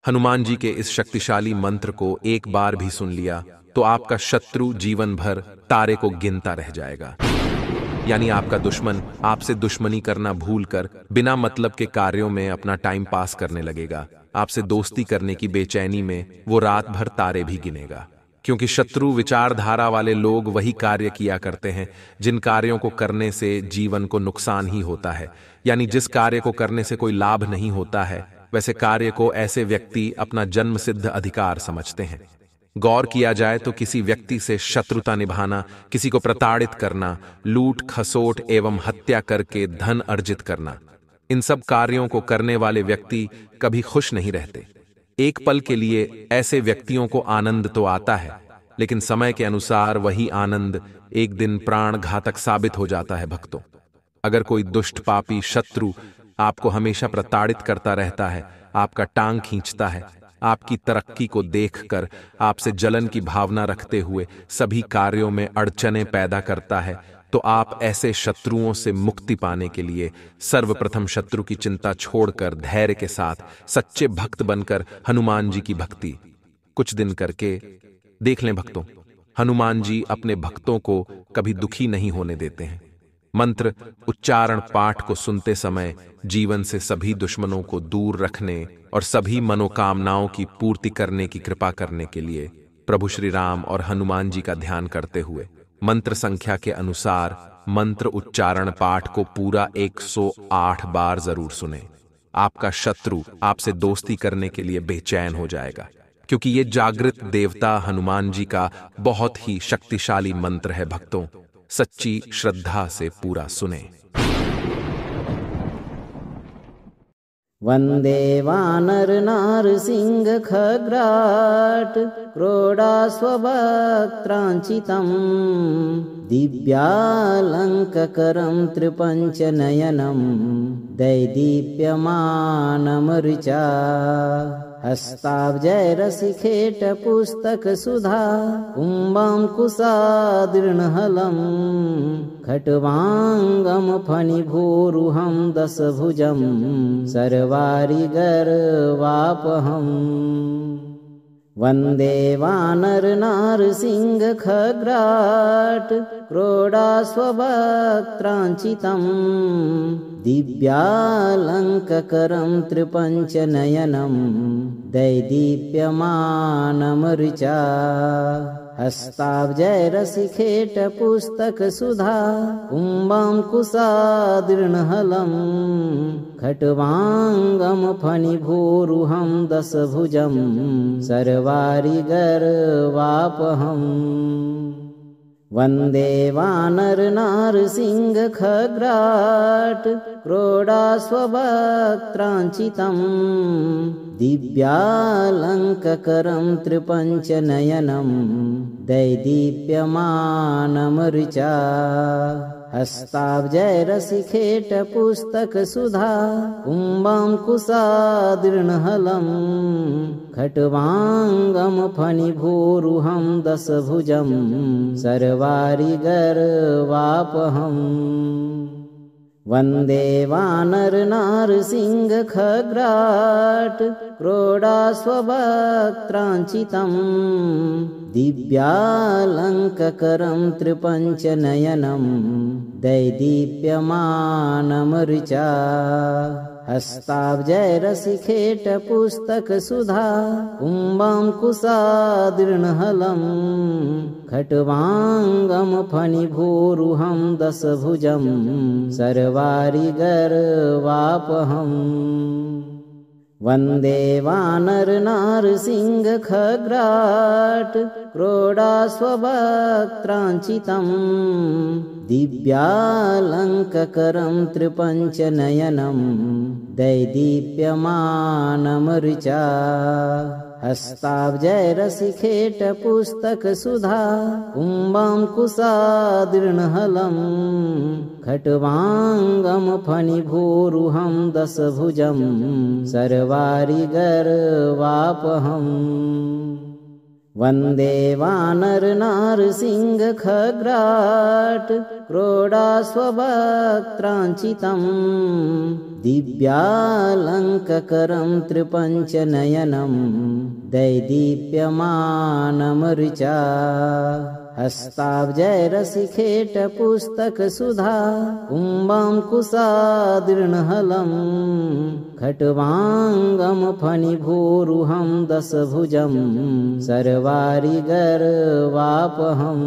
हनुमान जी के इस शक्तिशाली मंत्र को एक बार भी सुन लिया तो आपका शत्रु जीवन भर तारे को गिनता रह जाएगा। यानी आपका दुश्मन आपसे दुश्मनी करना भूलकर बिना मतलब के कार्यों में अपना टाइम पास करने लगेगा। आपसे दोस्ती करने की बेचैनी में वो रात भर तारे भी गिनेगा, क्योंकि शत्रु विचारधारा वाले लोग वही कार्य किया करते हैं जिन कार्यों को करने से जीवन को नुकसान ही होता है। यानी जिस कार्य को करने से कोई लाभ नहीं होता है, वैसे कार्य को ऐसे व्यक्ति अपना जन्मसिद्ध अधिकार समझते हैं। गौर किया जाए तो किसी व्यक्ति से शत्रुता निभाना, किसी को प्रताड़ित करना, लूट खसोट एवं हत्या करके धन अर्जित करना, इन सब कार्यों को करने वाले व्यक्ति कभी खुश नहीं रहते। एक पल के लिए ऐसे व्यक्तियों को आनंद तो आता है, लेकिन समय के अनुसार वही आनंद एक दिन प्राण घातक साबित हो जाता है। भक्तों, अगर कोई दुष्ट पापी शत्रु आपको हमेशा प्रताड़ित करता रहता है, आपका टांग खींचता है, आपकी तरक्की को देखकर आपसे जलन की भावना रखते हुए सभी कार्यों में अड़चनें पैदा करता है, तो आप ऐसे शत्रुओं से मुक्ति पाने के लिए सर्वप्रथम शत्रु की चिंता छोड़कर धैर्य के साथ सच्चे भक्त बनकर हनुमान जी की भक्ति कुछ दिन करके देख लें। भक्तों, हनुमान जी अपने भक्तों को कभी दुखी नहीं होने देते हैं। मंत्र उच्चारण पाठ को सुनते समय जीवन से सभी दुश्मनों को दूर रखने और सभी मनोकामनाओं की पूर्ति करने की कृपा करने के लिए प्रभु श्री राम और हनुमान जी का ध्यान करते हुए मंत्र संख्या के अनुसार मंत्र उच्चारण पाठ को पूरा 108 बार जरूर सुने। आपका शत्रु आपसे दोस्ती करने के लिए बेचैन हो जाएगा, क्योंकि ये जागृत देवता हनुमान जी का बहुत ही शक्तिशाली मंत्र है। भक्तों, सच्ची श्रद्धा से पूरा सुने। वंदे वानर नारसिंह खग्राट क्रोडास्ववक्त्रांचितं दिव्यालंककरं त्रिपंचनयनं दैदीप्यमानमरुचा हस्ताब्जैरसिखेट पुस्तकसुधा कुम्भांकुशादृणहलं खट्वांगं फणिभूरुहं दशभुजं सर्वारिगर्वापहम् वंदे वानर नारसिंह खग्राट क्रोडास्ववक्त्रांचितं दिव्यालंककरं त्रिपंचनयनं दैदीप्यमानमरुचा हस्ताब्जैरसिखेट पुस्तकसुधा कुम्भांकुशादृणहलं खट्वांगं फणिभूरुहं दशभुजं सर्वारिगर्वापहम् वंदे वानर नारसिंह खग्राट क्रोडास्ववक्त्रांचितं दिव्यालंककरं त्रिपंचनयनं दैदीप्यमानमरुचा हस्ताब्जैरसिखेट पुस्तकसुधा कुम्भांकुशादृणहलं खट्वांगं फणिभूरुहं दशभुजं सर्वारिगर्वापहम् वंदे वानर नारसिंह खग्राट क्रोडास्ववक्त्रांचितं दिव्यालंककरं त्रिपंचनयनं दैदीप्यमानमरुचा हस्ताब्जैरसिखेट पुस्तकसुधा कुम्भांकुशादृणहलं खट्वांगं फणिभूरुहं दशभुजं सर्वारिगर्वापहम् वंदे वानर नारसिंह खग्राट क्रोडास्ववक्त्रांचितं दिव्यालंककरं त्रिपंचनयनं दैदीप्यमानमरुचा हस्ताब्जैरसिखेट पुस्तकसुधा कुम्भांकुशादृणहलं खट्वांगं फणिभूरुहं दशभुजं सर्वारिगर्वापहम् वन्दे वानरनारसिंहखग्राट् क्रोडास्ववक्त्राञ्चितं दिव्यालङ्ककरं त्रिपञ्चनयनं दैदीप्यमानमऋचा हस्ताब्जैरसिखेटपुस्तकसुधा कुम्भाङ्कुशादृणहलं खट्वाङ्गं फणिभूरुहं दशभुजं सर्वारिगर्वापहम्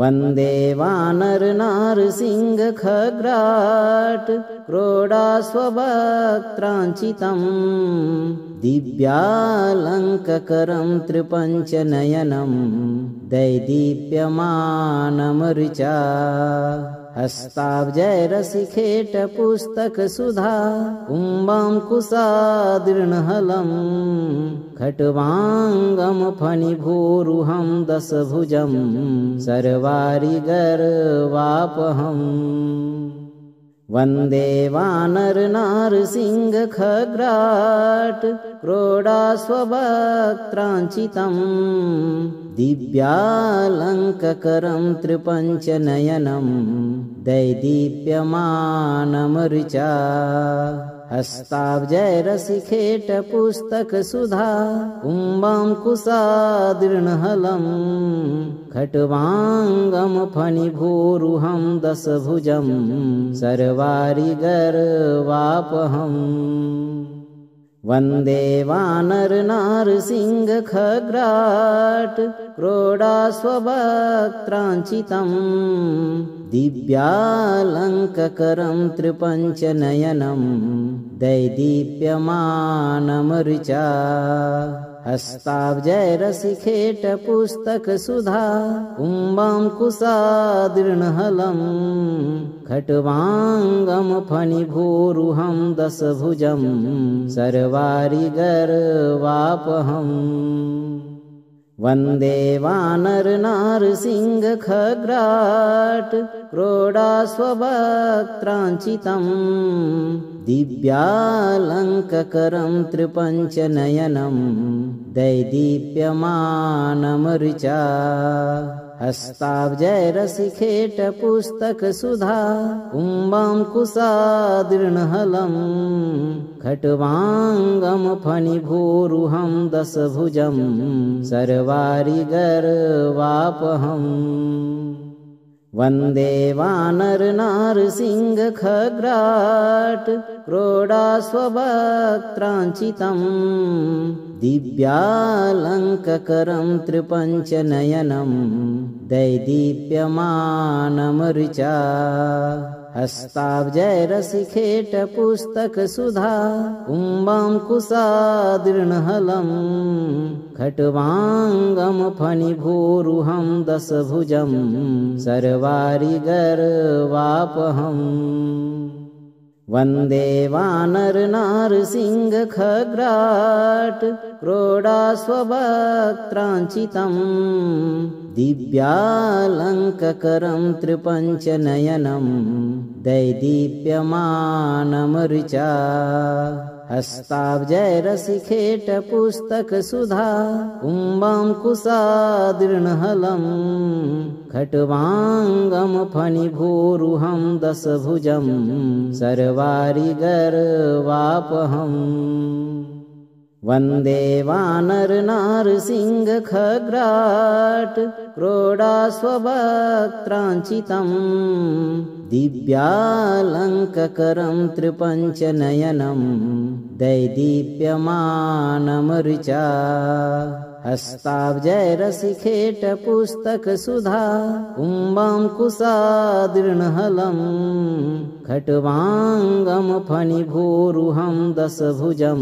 वन्दे वानरनारसिंहखग्राट् क्रोडास्ववक्त्राञ्चितं दिव्यालङ्ककरं त्रिपञ्चनयनं दैदीप्यमानमऋचा हस्ताब्जैरसिखेटपुस्तकसुधा कुम्भाङ्कुशादृणहलं खट्वाङ्गं फणिभूरुहं दशभुजं सर्वारिगर्वापहम् वन्दे वानरनारसिंहखग्राट् क्रोडास्ववक्त्राञ्चितं दिव्यालङ्ककरं त्रिपञ्चनयनं दैदीप्यमानमऋचा हस्ताब्जैरसिखेटपुस्तकसुधा कुम्भाङ्कुशादृणहलं खट्वाङ्गं फणिभूरुहं दशभुजं सर्वारिगर्वापहम् वन्दे वानरनारसिंहखग्राट् क्रोडास्ववक्त्राञ्चितं दिव्यालङ्ककरं त्रिपञ्चनयनं दैदीप्यमानमऋचा हस्ताब्जैरसिखेटपुस्तकसुधा कुम्भाङ्कुशादृणहलं खट्वाङ्गं फणिभूरुहं दशभुजं सर्वारिगर्वापहम् वन्दे वानरनारसिंहखग्राट् क्रोडास्ववक्त्राञ्चितं दिव्यालङ्ककरं त्रिपञ्चनयनं दैदीप्यमानमऋचा हस्ताब्जैरसिखेटपुस्तकसुधा कुम्भाङ्कुशादृणहलं खट्वाङ्गं फणिभूरुहं दशभुजं सर्वारिगर्वापहम् वन्दे वानरनारसिंहखग्राट् क्रोडास्ववक्त्राञ्चितं दिव्यालङ्ककरं त्रिपञ्चनयनं दैदीप्यमानमऋचा हस्ताब्जैरसिखेटपुस्तकसुधा कुम्भाङ्कुशादृणहलं खट्वाङ्गं फणिभूरुहं दशभुजं सर्वारिगर्वापहम् वन्दे वानरनारसिंहखग्राट् क्रोडास्ववक्त्राञ्चितं दिव्यालङ्ककरं त्रिपञ्चनयनं दैदीप्यमानमऋचा हस्ताब्जैरसिखेटपुस्तकसुधा कुम्भाङ्कुशादृणहलं खट्वाङ्गं फणिभूरुहं दशभुजं सर्वारिगर्वापहम् वन्दे वानरनारसिंहखग्राट् क्रोडास्ववक्त्राञ्चितं दिव्यालङ्ककरं त्रिपञ्चनयनं दैदीप्यमानमऋचा हस्ताब्जैरसिखेटपुस्तकसुधा कुम्भाङ्कुशादृणहलं खट्वाङ्गं फणिभूरुहं दशभुजं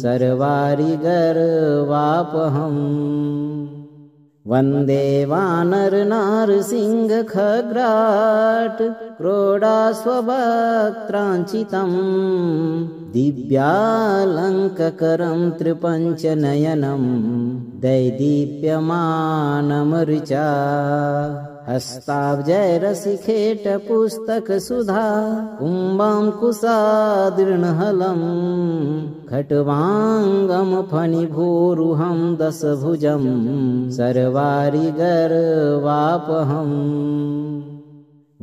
सर्वारिगर्वापहम् वन्दे वानरनारसिंहखग्राट् क्रोडास्ववक्त्राञ्चितं दिव्यालङ्ककरं त्रिपञ्चनयनं दैदीप्यमानमऋचा हस्ताब्जैरसिखेट पुस्तक सुधा कुम्भाङ्कुशादीर्णहलं खट्वाङ्गं फणिभूरुहं दशभुजं सर्वारिगर्वापहम्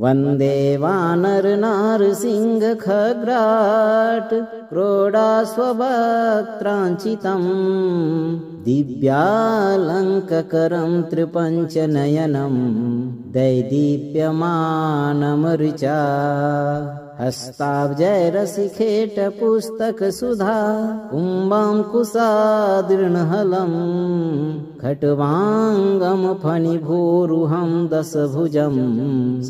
वन्दे वानरनारसिंहखग्राट् क्रोडाश्ववक्त्राञ्चितं दिव्यालङ्ककरं त्रिपञ्चनयनं दैदीप्यमानमऋचा हस्ताब्जैरसिखेट पुस्तक सुधा कुम्भाङ्कुशादीर्णहलं खट्वाङ्गं फणिभूरुहं दशभुजं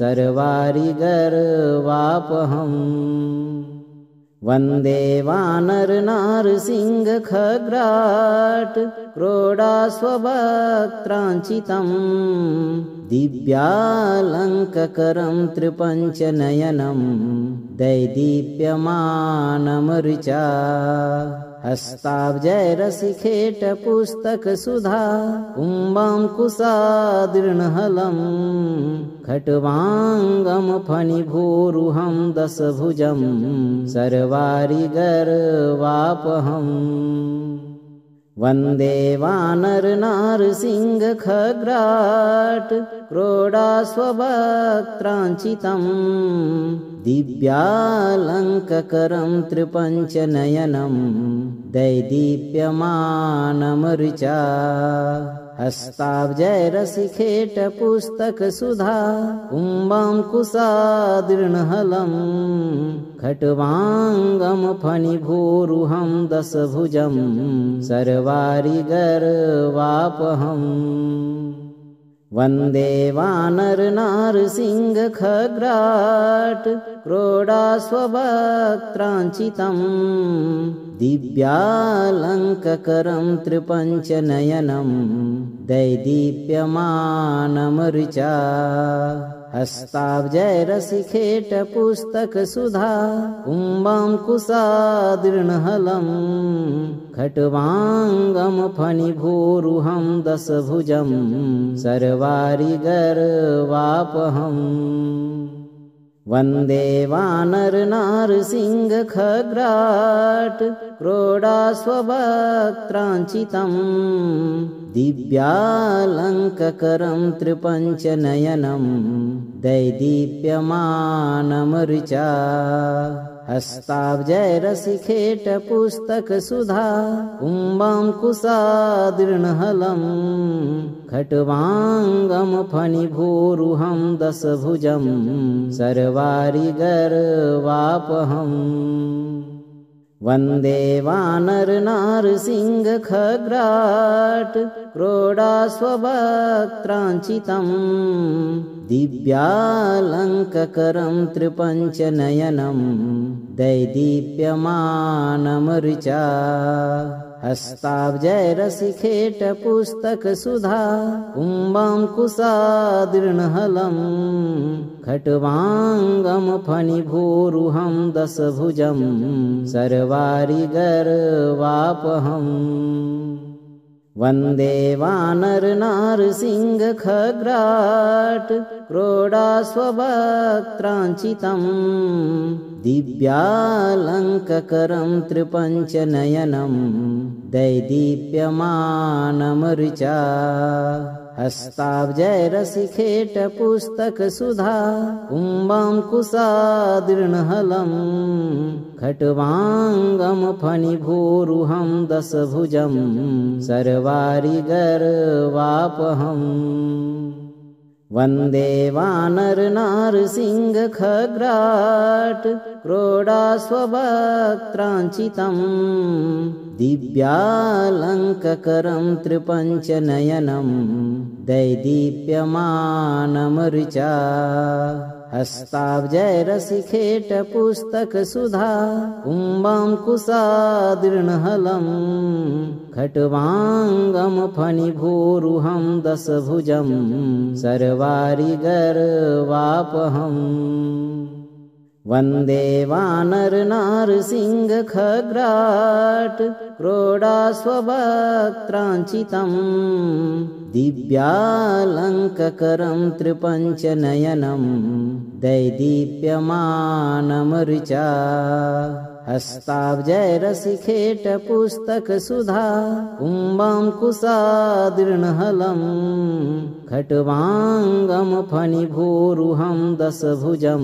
सर्वारिगर्वापहम् वन्दे वानरनारसिंहखग्राट् क्रोडाश्ववक्त्राञ्चितं दिव्यालङ्ककरं त्रिपञ्चनयनं दैदीप्यमानमऋचा हस्ताब्जैरसिखेट पुस्तक सुधा कुम्भाङ्कुशादीर्णहलं खट्वाङ्गं फणिभूरुहं दशभुजं सर्वारिगर्वापहम् वन्दे वानरनारसिंहखग्राट् क्रोडाश्ववक्त्राञ्चितं दिव्यालङ्ककरं त्रिपञ्चनयनं दैदीप्यमानमऋचा हस्ताब्जैरसिखेट पुस्तक सुधा कुम्भाङ्कुशादीर्णहलं खट्वाङ्गं फणिभूरुहं दशभुजं सर्वारिगर्वापहम् वन्दे वानरनारसिंहखग्राट् क्रोडाश्ववक्त्राञ्चितं दिव्यालङ्ककरं त्रिपञ्चनयनं दैदीप्यमानमऋचा हस्ताब्जैरसिखेट पुस्तक सुधा कुम्भाङ्कुशादीर्णहलं खट्वाङ्गं फणिभूरुहं दशभुजं सर्वारिगर्वापहम् वन्दे वानरनारसिंहखग्राट् क्रोडाश्ववक्त्राञ्चितं दिव्यालङ्ककरं त्रिपञ्चनयनं दैदीप्यमानमऋचा हस्ताब्जैरसिखेट पुस्तक सुधा कुम्भाङ्कुशादीर्णहलं खट्वाङ्गं फणिभूरुहं दशभुजं सर्वारिगर्वापहम् वन्दे वानरनारसिंहखग्राट् क्रोडाश्ववक्त्राञ्चितं दिव्यालङ्ककरं त्रिपञ्चनयनं दैदीप्यमानमऋचा हस्ताब्जैरसिखेट पुस्तक सुधा कुम्भाङ्कुशादीर्णहलं खट्वाङ्गं फणिभूरुहं दशभुजं सर्वारिगर्वापहम् वन्दे वानरनारसिंहखग्राट् क्रोडाश्ववक्त्राञ्चितं दिव्यालङ्ककरं त्रिपञ्चनयनं दैदीप्यमानमऋचा हस्ताब्जैरसिखेट पुस्तक सुधा कुम्भाङ्कुशादीर्णहलं खट्वाङ्गं फणिभूरुहं दशभुजं सर्वारिगर्वापहम् वन्दे वानरनारसिंहखग्राट् क्रोडाश्ववक्त्राञ्चितं दिव्यालङ्ककरं त्रिपञ्चनयनं दैदीप्यमानमऋचा हस्ताब्जैरसिखेट पुस्तक सुधा कुम्भाङ्कुशादीर्णहलं खट्वाङ्गं फणिभूरुहं दशभुजं सर्वारिगर्वापहम् वन्दे वानरनारसिंहखग्राट् क्रोडास्ववक्त्राञ्चितम् दिव्यालङ्ककरं त्रिपञ्चनयनं दैदीप्यमानमऋचा हस्ताब्जैरशिखेटपुस्तकसुधा कुम्भाङ्कुशादृणहलं खट्वाङ्गं फणिभूरुहं दशभुजं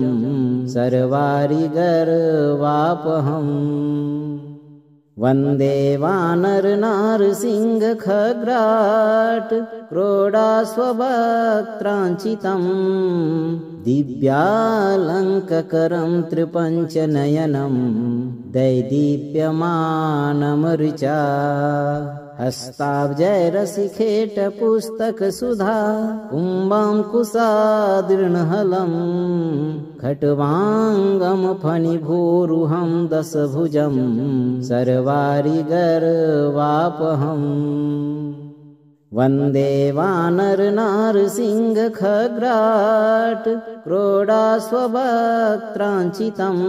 सर्वारिगर्वापहम् वन्दे वानरनारसिंहखग्राट् क्रोडास्ववक्त्राञ्चितम् दिव्यालङ्ककरं त्रिपञ्चनयनं दैदीप्यमानमऋचा हस्ताब्जैरशिखेटपुस्तकसुधा कुम्भाङ्कुशादृणहलं खट्वाङ्गं फणिभूरुहं दशभुजं सर्वारिगर्वापहम् वन्दे वानरनारसिंहखग्राट् क्रोडास्ववक्त्राञ्चितम्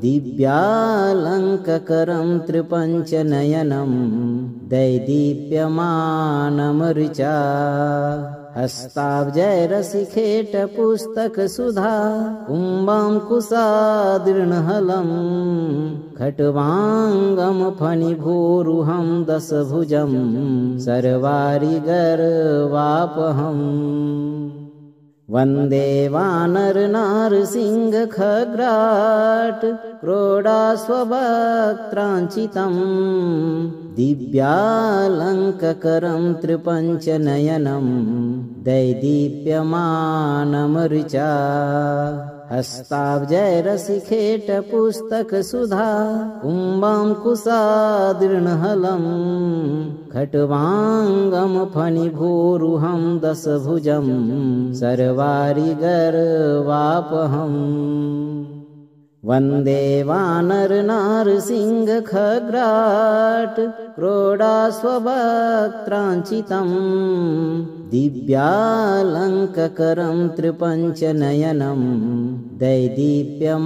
दिव्यालङ्ककरं त्रिपञ्चनयनं दैदीप्यमानमऋचा हस्ताब्जैरशिखेटपुस्तकसुधा कुम्भाङ्कुशादृणहलं खट्वाङ्गं फणिभूरुहं दशभुजं सर्वारिगर्वापहम् वन्दे वानरनारसिंहखग्राट् क्रोडास्ववक्त्राञ्चितम् दिव्यालङ्ककरं त्रिपञ्चनयनं दैदीप्यमानमऋचा हस्ताब्जैरशिखेटपुस्तकसुधा कुम्भाङ्कुशादृणहलं खट्वाङ्गं फणिभूरुहं दशभुजं सर्वारिगर्वापहम् वन्दे वानरनारसिंहखग्राट् क्रोडास्ववक्त्राञ्चितम् दिव्यालङ्ककरं त्रिपञ्चनयनं दैदीप्यमानमऋचा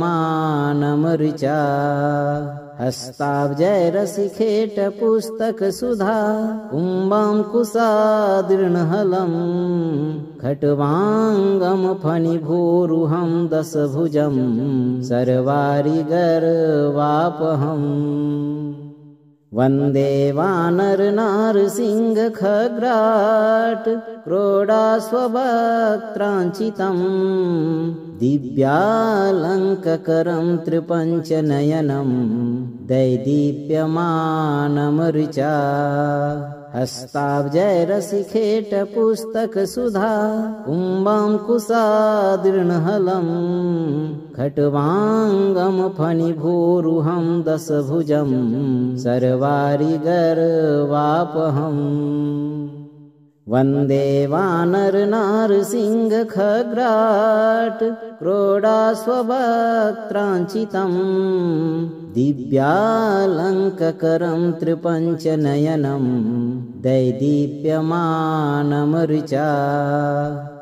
हस्ताब्जैरशिखेटपुस्तकसुधा कुम्भाङ्कुशादृणहलं खट्वाङ्गं फणिभूरुहं दशभुजं सर्वारिगर्वापहम् वन्दे वानरनारसिंहखग्राट् क्रोडास्ववक्त्राञ्चितम् दिव्यालङ्ककरं त्रिपञ्चनयनं दैदीप्यमानमऋचा हस्ताब्जैरशिखेटपुस्तकसुधा कुम्भाङ्कुशादृणहलं खट्वाङ्गं फणिभूरुहं दशभुजं सर्वारिगर्वापहम् वन्दे वानरनारसिंहखग्राट् क्रोडास्ववक्त्राञ्चितम् दिव्यालङ्ककरं त्रिपञ्चनयनं दैदीप्यमानमऋचा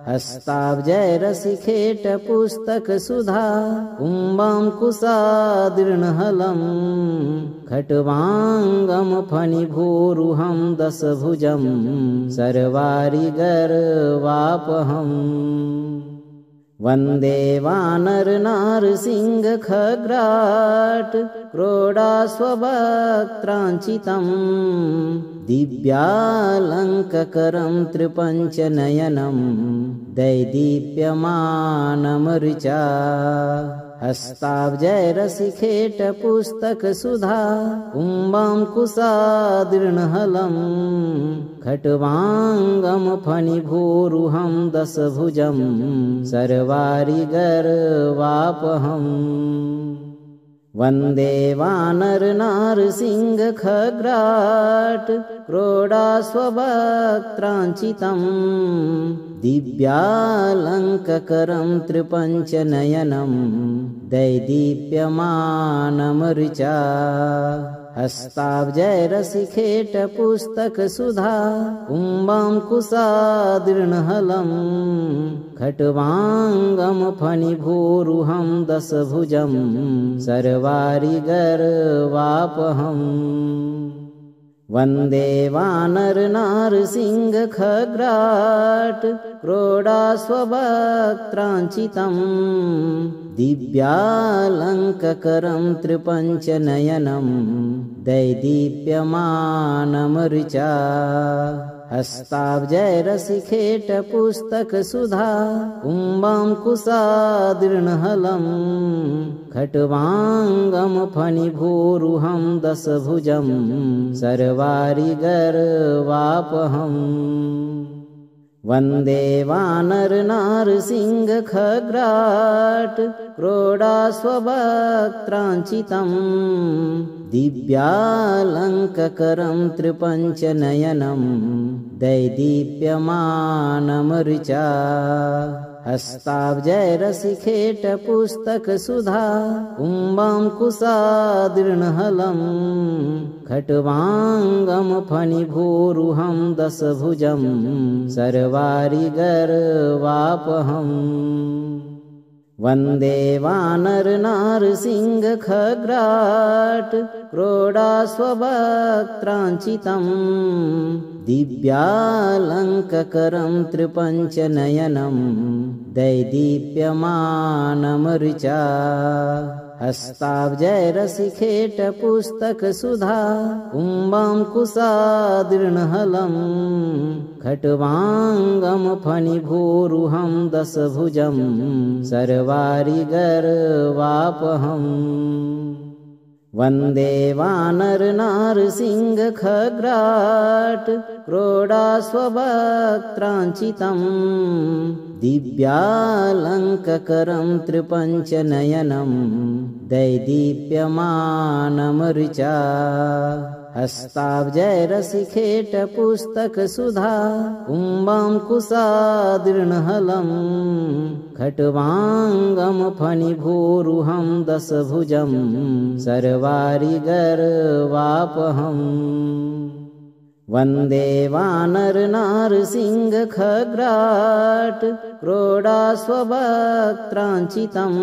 हस्ताब्जैरशिखेटपुस्तकसुधा कुम्भाङ्कुशादृणहलं खट्वाङ्गं फणिभूरुहं दशभुजं सर्वारिगर्वापहम् वन्दे वानरनारसिंहखग्राट् क्रोडास्ववक्त्राञ्चितम् दिव्यालङ्ककरं त्रिपञ्चनयनं दैदीप्यमानमऋचा हस्ताब्जैरशिखेटपुस्तकसुधा कुम्भाङ्कुशादृणहलं खट्वाङ्गं फणिभूरुहं दशभुजं सर्वारिगर्वापहम् वन्दे वानरनारसिंहखग्राट् क्रोडास्ववक्त्राञ्चितम् दिव्यालङ्ककरं त्रिपञ्चनयनं दैदीप्यमानमऋचा हस्ताब्जैरशिखेटपुस्तकसुधा कुम्भाङ्कुशादृणहलं खट्वाङ्गं फणिभूरुहं दशभुजं सर्वारिगर्वापहम् वन्दे वानरनारसिंहखग्राट् क्रोडाश्ववक्त्राञ्चितं दिव्यालङ्ककरं त्रिपञ्चनयनं दैदीप्यमानमऋचा हस्ताब्जैरशिखेटपुस्तकसुधा कुम्भाङ्कुशादृणहलं खट्वाङ्गं फणिभूरुहं दशभुजं सर्वारिगर्वापहम् वन्दे वानरनारसिंहखग्राट् क्रोडाश्ववक्त्राञ्चितं दिव्यालङ्ककरं त्रिपञ्चनयनं दैदीप्यमानमऋचा हस्ताब्जैरशिखेटपुस्तकसुधा कुम्भाङ्कुशादृणहलं खट्वाङ्गं फणिभूरुहं दशभुजं सर्वारिगर्वापहम् वन्दे वानरनारसिंहखग्राट् क्रोडाश्ववक्त्राञ्चितं दिव्यालङ्ककरं त्रिपञ्चनयनं दैदीप्यमानमऋचा हस्ताब्जैरशिखेटपुस्तकसुधा कुम्भाङ्कुशादृणहलं खट्वाङ्गं फणिभूरुहं दशभुजं सर्वारिगर्वापहम् वन्दे वानरनारसिंहखग्राट् क्रोडाश्ववक्त्राञ्चितं दिव्यालङ्ककरं त्रिपञ्चनयनं दैदीप्यमानमऋचा हस्ताब्जैरशिखेटपुस्तकसुधा कुम्भाङ्कुशादृणहलं खट्वाङ्गं फणिभूरुहं दशभुजं सर्वारिगर्वापहम् वन्दे वानरनारसिंहखग्राट् क्रोडाश्ववक्त्राञ्चितं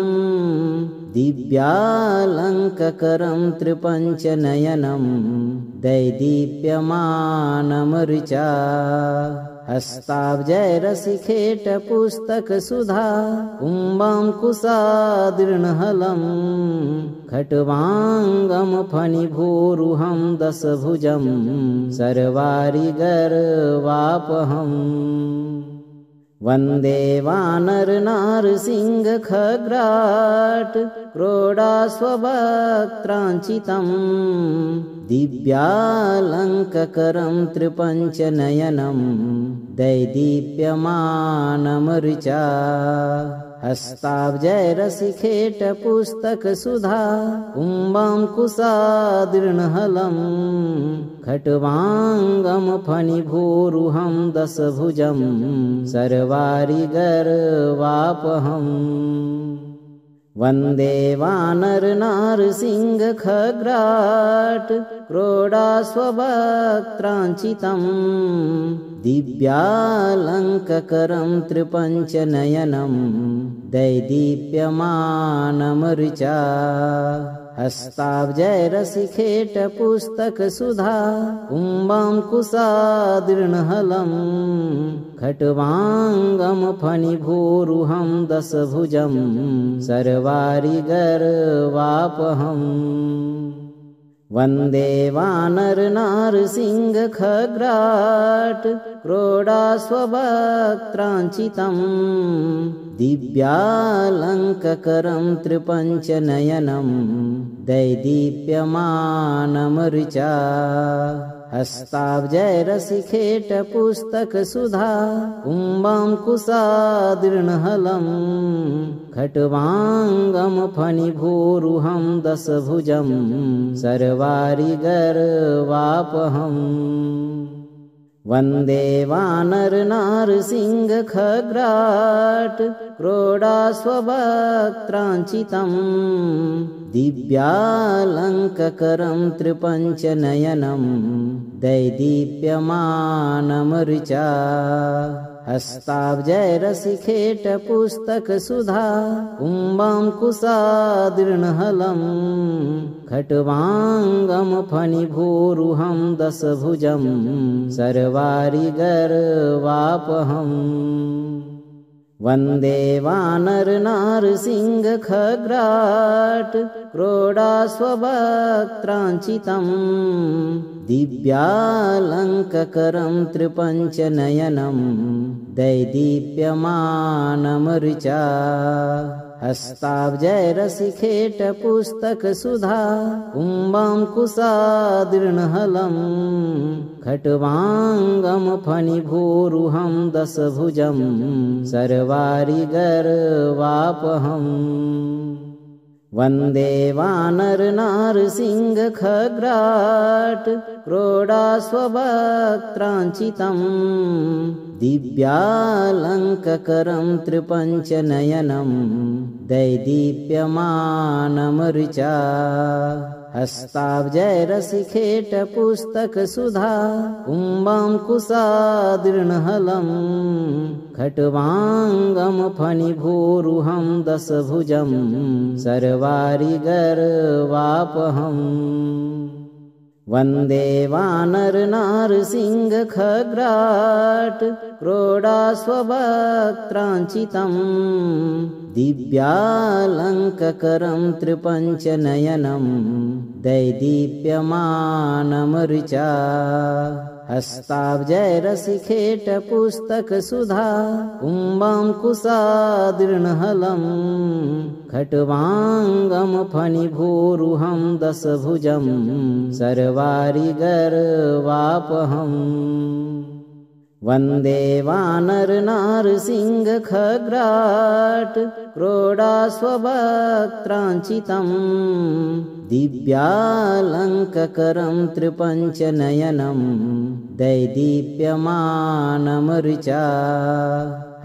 दिव्यालङ्ककरं त्रिपञ्चनयनं दैदीप्यमानमऋचा हस्ताब्जैरशिखेटपुस्तकसुधा कुम्भाङ्कुशादृणहलं खट्वाङ्गं फणिभूरुहं दशभुजं सर्वारिगर्वापहम् वन्दे वानरनारसिंहखग्राट् क्रोडाश्ववक्त्राञ्चितं दिव्यालङ्ककरं त्रिपञ्चनयनं दैदीप्यमानमऋचा हस्ताब्जैरशिखेटपुस्तकसुधा कुम्भाङ्कुशादृणहलं खट्वाङ्गं फणिभूरुहं दशभुजं सर्वारिगर्वापहम् वन्दे वानरनारसिंहखग्राट् क्रोडाश्ववक्त्राञ्चितं दिव्यालङ्ककरं त्रिपञ्चनयनं दैदीप्यमानमऋचा हस्ताब्जैरशिखेटपुस्तकसुधा कुम्भाङ्कुशादृणहलं खट्वाङ्गं फणिभूरुहं दशभुजं सर्वारिगर्वापहम् वन्दे वानरनारसिंहखग्राट् क्रोडाश्ववक्त्राञ्चितं दिव्यालङ्ककरं त्रिपञ्चनयनं दैदीप्यमानमऋचा हस्ताब्जैरशिखेटपुस्तकसुधा कुम्भाङ्कुशादृणहलं खट्वाङ्गं फणिभूरुहं दशभुजं सर्वारिगर्वापहम् वन्दे वानरनारसिंहखग्राट् क्रोडाश्ववक्त्राञ्चितं दिव्यालङ्ककरं त्रिपञ्चनयनं दैदीप्यमानमऋचा हस्ताब्जैरसिखेट पुस्तक सुधा कुम्भाङ्कुशादीर्णहलम् खट्वाङ्गं फणिभूरुहं दशभुजं सर्वारिगर्वापहम् वन्दे वानरनारसिंह खग्राट क्रोडास्ववक्त्राञ्चितं दिव्यालङ्ककरं त्रिपञ्चनयनं दैदीप्यमानमृचा हस्ताब्जैरसिखेट पुस्तक सुधा कुम्भाङ्कुशादीर्णहलम् खट्वाङ्गं फणिभूरुहं दशभुजं सर्वारिगर्वापहम् वन्दे वानरनारसिंह खग्राट क्रोडास्ववक्त्राञ्चितं दिव्यालङ्ककरं त्रिपञ्चनयनं दैदीप्यमानमृचा हस्ताब्जैरसिखेट पुस्तक सुधा कुम्भाङ्कुशादीर्णहलम् खट्वाङ्गं फणिभूरुहं दशभुजं सर्वारिगर्वापहम् वन्दे वानरनारसिंह खग्राट क्रोडास्ववक्त्राञ्चितं दिव्यालङ्ककरं त्रिपञ्चनयनं दैदीप्यमानमृचा हस्ताब्जैरसिखेट पुस्तक सुधा कुम्भाङ्कुशादीर्णहलम् खट्वाङ्गं फणिभूरुहं दशभुजं सर्वारिगर्वापहम् वन्दे वानरनारसिंह खग्राट क्रोडास्ववक्त्राञ्चितं दिव्यालङ्ककरं त्रिपञ्चनयनं दैदीप्यमानमृचा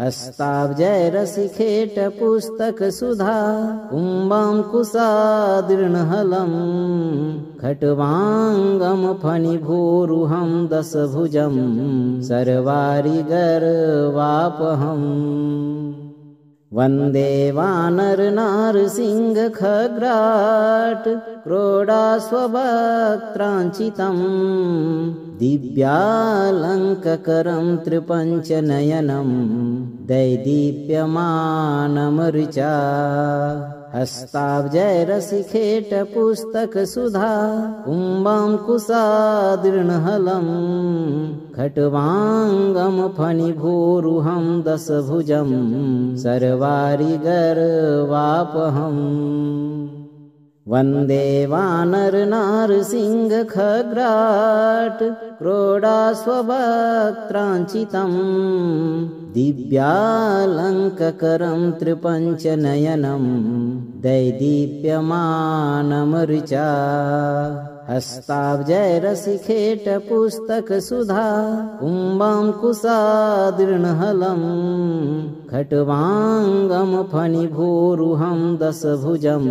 हस्ताब्जैरसिखेट पुस्तक सुधा कुम्भाङ्कुशादीर्णहलम् खट्वाङ्गं फणिभूरुहं दशभुजं सर्वारिगर्वापहम् वन्दे वानरनारसिंह खग्राट क्रोडास्ववक्त्राञ्चितं दिव्यालङ्ककरं त्रिपञ्चनयनं दैदीप्यमानमृचा हस्ताब्जैरसिखेट पुस्तक सुधा कुम्भाङ्कुशादीर्णहलम् खट्वाङ्गं फणिभूरुहं दशभुजं सर्वारिगर्वापहम् वन्दे वानरनारसिंह खग्राट क्रोडास्ववक्त्राञ्चितं दिव्यालङ्ककरं त्रिपञ्चनयनं दैदीप्यमानमृचा हस्ताब्जैरसिखेट पुस्तक सुधा कुम्भाङ्कुशादीर्णहलम् खट्वाङ्गं फणिभूरुहं दशभुजं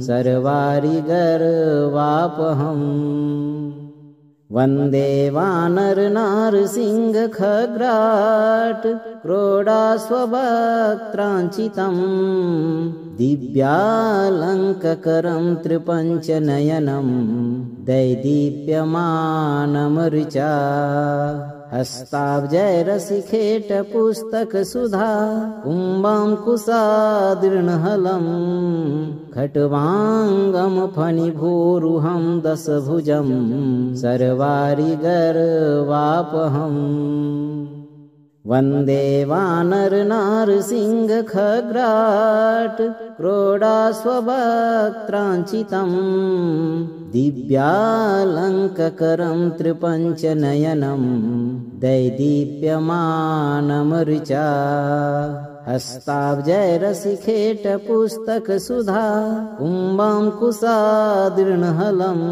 सर्वारिगर्वापहम् वन्दे वानरनारसिंह खग्राट क्रोडास्ववक्त्राञ्चितं दिव्यालङ्ककरं त्रिपञ्चनयनं दैदीप्यमानमृचा हस्ताब्जैरसिखेट पुस्तक सुधा कुम्भाङ्कुशादीर्णहलम् खट्वाङ्गं फणिभूरुहं दशभुजं सर्वारिगर्वापहम् वन्दे वानरनारसिंह खग्राट क्रोडास्ववक्त्राञ्चितं दिव्यालङ्ककरं त्रिपञ्चनयनं दैदीप्यमानमृचा हस्ताब्जैरसिखेट पुस्तक सुधा कुम्भाङ्कुशादीर्णहलम्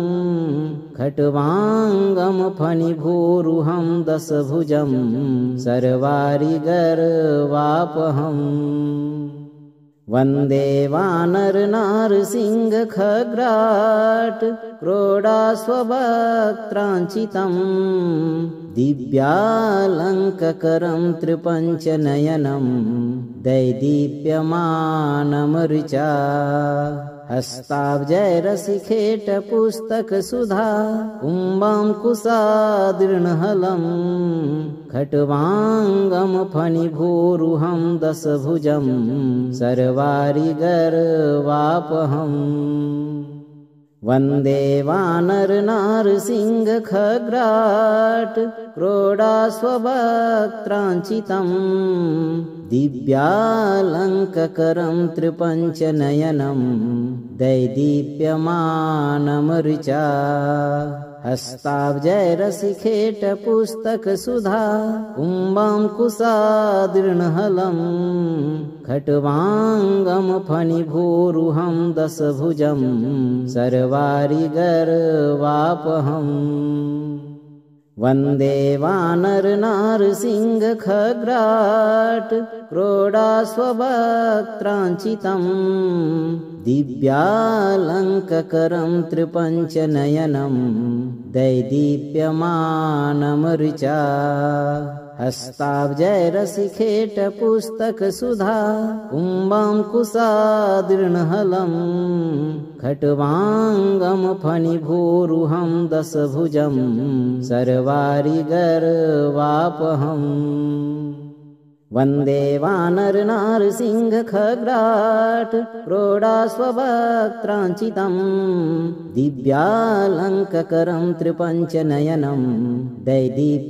खट्वाङ्गं फणिभूरुहं दशभुजं सर्वारिगर्वापहम् वन्दे वानरनारसिंहखग्राट् क्रोडास्ववक्त्राञ्चितम् दिव्यालङ्ककरं त्रिपञ्चनयनं दैदीप्यमानमऋचा हस्ताब्जैरसिखेटपुस्तकसुधा कुम्भाङ्कुशादृणहलम् खट्वाङ्गं फणिभूरुहं दशभुजं सर्वारिगर्वापहम् वन्दे वानरनारसिंहखग्राट् क्रोडास्ववक्त्राञ्चितम् दिव्यालङ्ककरं त्रिपञ्चनयनं दैदीप्यमानमऋचा हस्ताब्जैरसिखेटपुस्तकसुधा कुम्भाङ्कुशादृणहलम् खट्वाङ्गं फणिभूरुहं दशभुजं सर्वारिगर्वापहम् वन्दे वानरनारसिंहखग्राट् क्रोडास्ववक्त्राञ्चितम् दिव्यालङ्ककरं त्रिपञ्चनयनं दैदीप्यमानमऋचा हस्ताब्जैरसिखेटपुस्तकसुधा कुम्भाङ्कुशादृणहलम् खट्वाङ्गं फणिभूरुहं दशभुजं सर्वारिगर्वापहम् वन्दे वानरनारसिंहखग्राट् क्रोडास्ववक्त्राञ्चितम् दिव्यालङ्ककरं त्रिपञ्चनयनं दैदीप्यमानमऋचा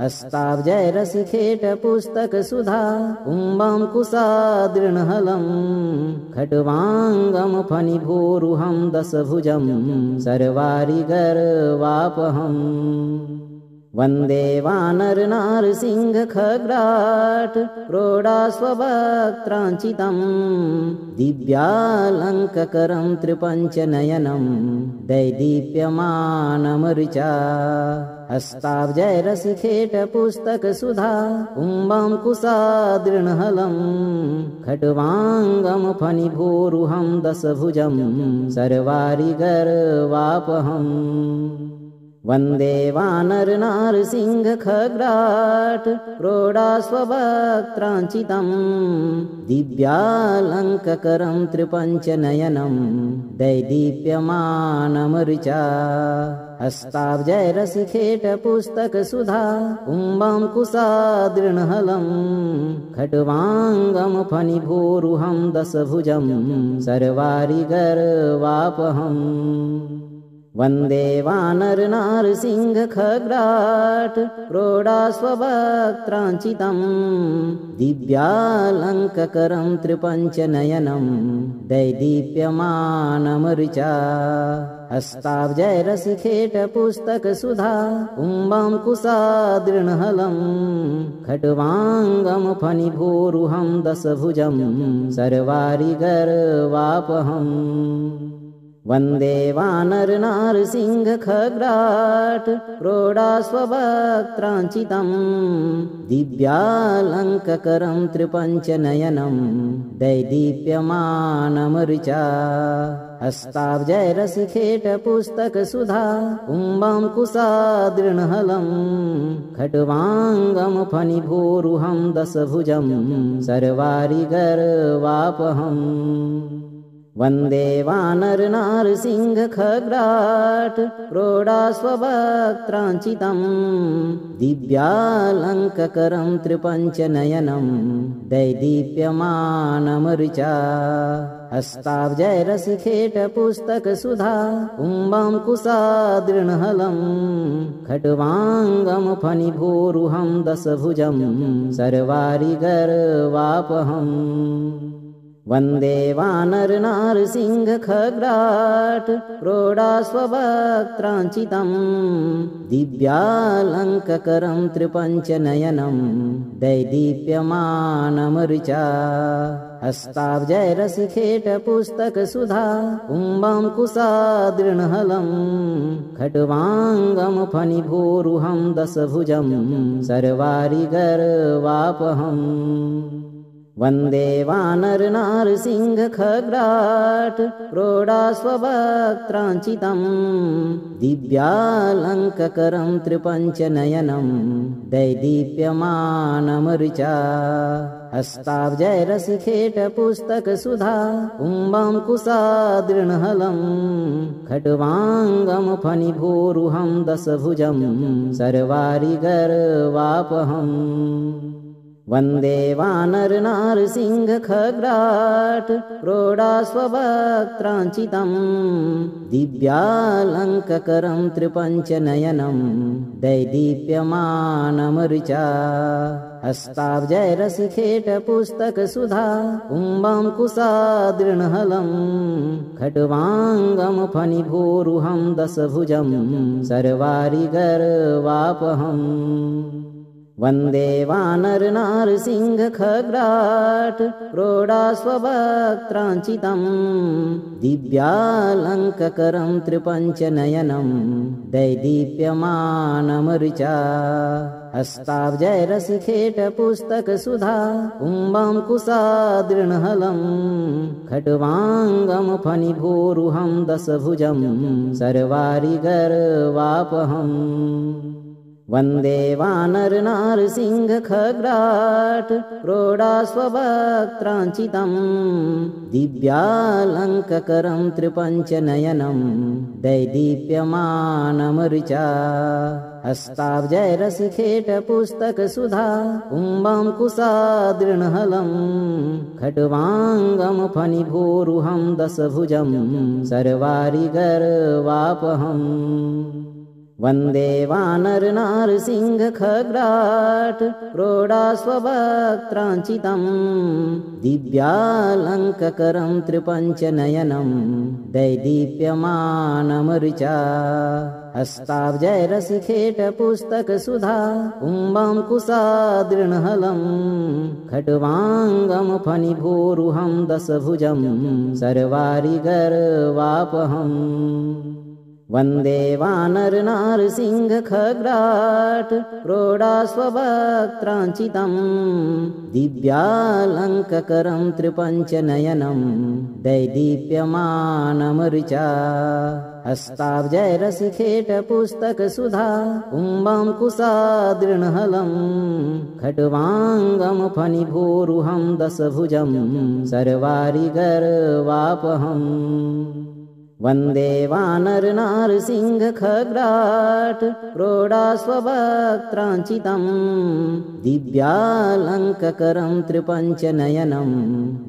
हस्ताब्जैरसिखेटपुस्तकसुधा कुम्भाङ्कुशादृणहलम् खट्वाङ्गं फणिभूरुहं दशभुजं सर्वारिगर्वापहम् वन्दे वानरनारसिंहखग्राट् क्रोडास्ववक्त्राञ्चितम् दिव्यालङ्ककरं त्रिपञ्चनयनं दैदीप्यमानमऋचा हस्ताब्जैरसिखेटपुस्तकसुधा कुम्भाङ्कुशादृणहलम् खट्वाङ्गं फणिभूरुहं दशभुजं सर्वारिगर्वापहम् वन्दे वानरनारसिंहखग्राट् क्रोडास्ववक्त्राञ्चितम् दिव्यालङ्ककरं त्रिपञ्चनयनं दैदीप्यमानमऋचा हस्ताब्जैरसिखेटपुस्तकसुधा कुम्भाङ्कुशादृणहलम् खट्वाङ्गं फणिभूरुहं दशभुजं सर्वारिगर्वापहम् वन्दे वानरनारसिंहखग्राट् क्रोडास्ववक्त्राञ्चितम् दिव्यालङ्ककरं त्रिपञ्चनयनं दैदीप्यमानमऋचा हस्ताब्जैरसिखेटपुस्तकसुधा कुम्भाङ्कुशादृणहलम् खट्वाङ्गं फणिभूरुहं दशभुजं सर्वारिगर्वापहम् वन्दे वानरनारसिंहखग्राट् क्रोडास्ववक्त्राञ्चितम् दिव्यालङ्ककरं त्रिपञ्चनयनं दैदीप्यमानमऋचा हस्ताब्जैरसिखेटपुस्तकसुधा कुम्भाङ्कुशादृणहलम् खट्वाङ्गं फणिभूरुहं दशभुजं सर्वारिगर्वापहम् वन्दे वानरनारसिंहखग्राट् क्रोडास्ववक्त्राञ्चितम् दिव्यालङ्ककरं त्रिपञ्चनयनं दैदीप्यमानमऋचा हस्ताब्जैरसिखेटपुस्तकसुधा कुम्भाङ्कुशादृणहलम् खट्वाङ्गं फणिभूरुहं दशभुजं सर्वारिगर्वापहम् वन्दे वानरनारसिंहखग्राट् क्रोडास्ववक्त्राञ्चितम् दिव्यालङ्ककरं त्रिपञ्चनयनं दैदीप्यमानमऋचा हस्ताब्जैरसिखेटपुस्तकसुधा कुम्भाङ्कुशादृणहलम् खट्वाङ्गं फणिभूरुहं दशभुजं सर्वारिगर्वापहम् वन्दे वानरनारसिंहखग्राट् प्रोढास्ववक्त्राञ्चितं दिव्यालङ्ककरं त्रिपञ्चनयनं दैदीप्यमानमरुचा हस्ताब्जैरसिखेटपुस्तकसुधा कुम्भं कुशादृणहलं खट्वाङ्गं फणिभूरुहं दशभुजं सर्वारिगर्वापहम् वन्दे वानरनारसिंहखग्राट् प्रोढास्ववक्त्राञ्चितं दिव्यालङ्ककरं त्रिपञ्चनयनं दैदीप्यमानमरुचा हस्ताब्जैरसिखेटपुस्तकसुधा कुम्भं कुशादृणहलं खट्वाङ्गं फणिभूरुहं दशभुजं सर्वारिगर्वापहम् वन्दे वानरनारसिंहखग्राट् प्रोढास्ववक्त्राञ्चितं दिव्यालङ्ककरं त्रिपञ्चनयनं दैदीप्यमानमरुचा हस्ताब्जैरसिखेटपुस्तकसुधा कुम्भं कुशादृणहलं खट्वाङ्गं फणिभूरुहं दशभुजं सर्वारिगर्वापहम् वन्दे वानरनारसिंहखग्राट् प्रोढास्ववक्त्राञ्चितं दिव्यालङ्ककरं त्रिपञ्चनयनं दैदीप्यमानमरुचा हस्ताब्जैरसिखेटपुस्तकसुधा कुम्भं कुशादृणहलं खट्वाङ्गं फणिभूरुहं दशभुजं सर्वारिगर्वापहम् वन्दे वानरनारसिंहखग्राट् प्रोढास्ववक्त्राञ्चितं दिव्यालङ्ककरं त्रिपञ्चनयनं दैदीप्यमानमरुचा हस्ताब्जैरसिखेटपुस्तकसुधा कुम्भं कुशादृणहलं खट्वाङ्गं फणिभूरुहं दशभुजं सर्वारिगर्वापहम् वन्दे वानरनारसिंहखग्राट् प्रोढास्ववक्त्राञ्चितं दिव्यालङ्ककरं त्रिपञ्चनयनं दैदीप्यमानमरुचा हस्ताब्जैरसिखेटपुस्तकसुधा कुम्भं कुशादृणहलं खट्वाङ्गं फणिभूरुहं दशभुजं सर्वारिगर्वापहम् वन्दे वानरनारसिंहखग्राट् प्रोढास्ववक्त्राञ्चितं दिव्यालङ्ककरं त्रिपञ्चनयनं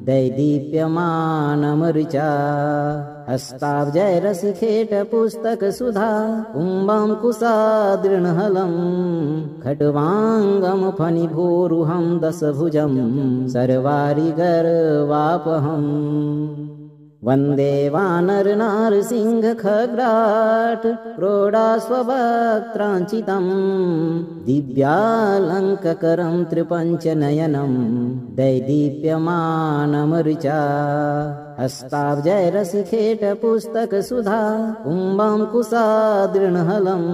दैदीप्यमानमरुचा हस्ताब्जैरसिखेटपुस्तकसुधा कुम्भं कुशादृणहलं खट्वाङ्गं फणिभूरुहं दशभुजं सर्वारिगर्वापहम् वन्दे वानरनारसिंहखग्राट् प्रोढास्ववक्त्राञ्चितं दिव्यालङ्ककरं त्रिपञ्चनयनं दैदीप्यमानमरुचा हस्ताब्जैरसिखेटपुस्तकसुधा कुम्भं कुशादृणहलं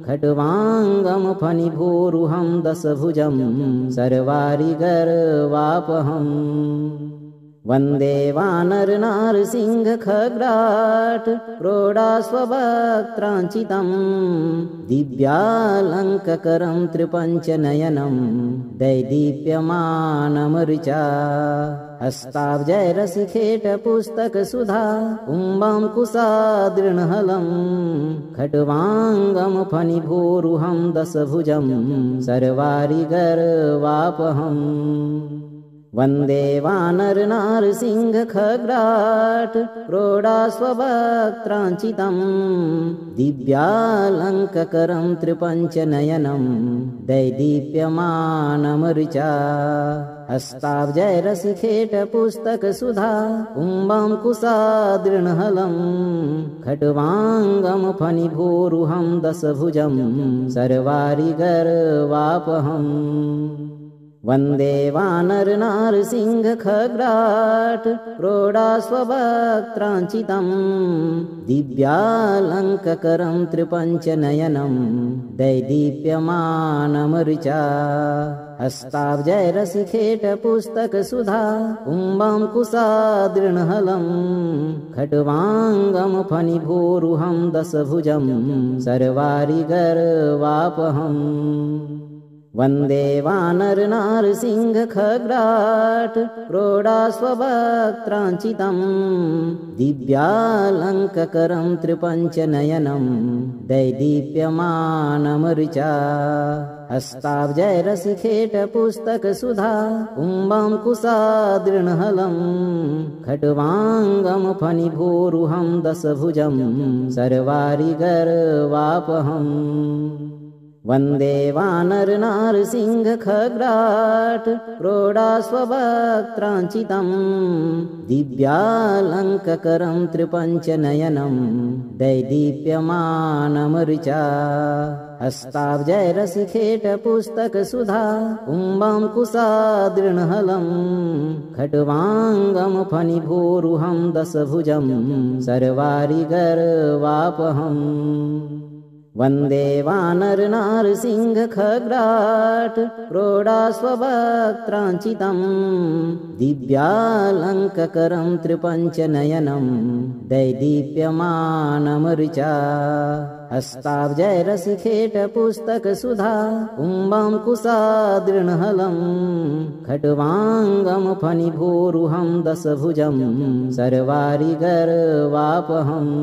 खट्वाङ्गं फणिभूरुहं दशभुजं सर्वारिगर्वापहम् वन्दे वानरनारसिंहखग्राट् प्रोढास्ववक्त्राञ्चितं दिव्यालङ्ककरं त्रिपञ्चनयनं दैदीप्यमानमरुचा हस्ताब्जैरसिखेटपुस्तकसुधा कुम्भं कुशादृणहलं खट्वाङ्गं फणिभूरुहं दशभुजं सर्वारिगर्वापहम् वन्दे वानरनारसिंहखग्राट् प्रोढास्ववक्त्राञ्चितं दिव्यालङ्ककरं त्रिपञ्चनयनं दैदीप्यमानमरुचा हस्ताब्जैरसिखेटपुस्तकसुधा कुम्भं कुशादृणहलं खट्वाङ्गं फणिभूरुहं दशभुजं सर्वारिगर्वापहम् वन्दे वानरनारसिंहखग्राट् क्रोडास्ववक्त्राञ्चितं दिव्यालङ्ककरं त्रिपञ्चनयनं दैदीप्यमानमऋचा हस्ताब्जैरसिखेटपुस्तकसुधा कुम्भं कुशादृणहलं खट्वाङ्गं फणिभूरुहं दशभुजं सर्वारिगर्वापहम् वन्दे वानरनारसिंहखग्राट् क्रोडास्ववक्त्राञ्चितं दिव्यालङ्ककरं त्रिपञ्चनयनं दैदीप्यमानमऋचा हस्ताब्जैरसिखेटपुस्तकसुधा कुम्भं कुशादृणहलं खट्वाङ्गं फणिभूरुहं दशभुजं सर्वारिगर्वापहम् वन्दे वानरनारसिंहखग्राट् क्रोडास्ववक्त्राञ्चितं दिव्यालङ्ककरं त्रिपञ्चनयनं दैदीप्यमानमऋचा हस्ताब्जैरसिखेटपुस्तकसुधा कुम्भं कुशादृणहलं खट्वाङ्गं फणिभूरुहं दशभुजं सर्वारिगर्वापहम् वन्दे वानरनारसिंहखग्राट् क्रोडास्ववक्त्राञ्चितं दिव्यालङ्ककरं त्रिपञ्चनयनं दैदीप्यमानमऋचा हस्ताब्जैरसिखेटपुस्तकसुधा कुम्भं कुशादृणहलं खट्वाङ्गं फणिभूरुहं दशभुजं सर्वारिगर्वापहम्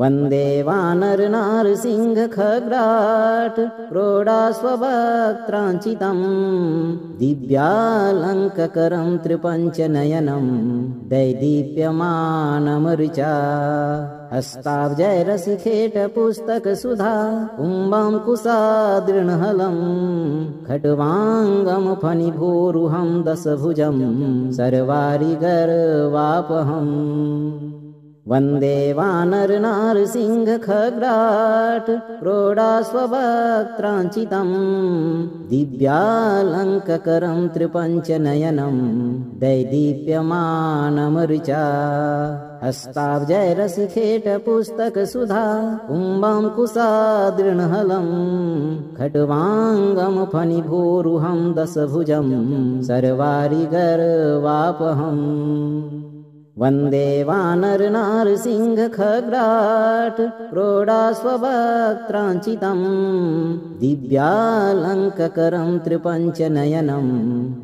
वन्दे वानरनारसिंहखग्राट् क्रोडास्ववक्त्राञ्चितं दिव्यालङ्ककरं त्रिपञ्चनयनं दैदीप्यमानमऋचा हस्ताब्जैरसिखेटपुस्तकसुधा कुम्भं कुशादृणहलं खट्वाङ्गं फणिभूरुहं दशभुजं सर्वारिगर्वापहम् वन्दे वानरनारसिंहखग्राट् क्रोडास्ववक्त्राञ्चितं दिव्यालङ्ककरं त्रिपञ्चनयनं दैदीप्यमानमऋचा हस्ताब्जैरसिखेटपुस्तकसुधा कुम्भं कुशादृणहलं खट्वाङ्गं फणिभूरुहं दशभुजं सर्वारिगर्वापहम् वन्दे वानरनारसिंहखग्राट् क्रोडास्ववक्त्राञ्चितं दिव्यालङ्ककरं त्रिपञ्चनयनं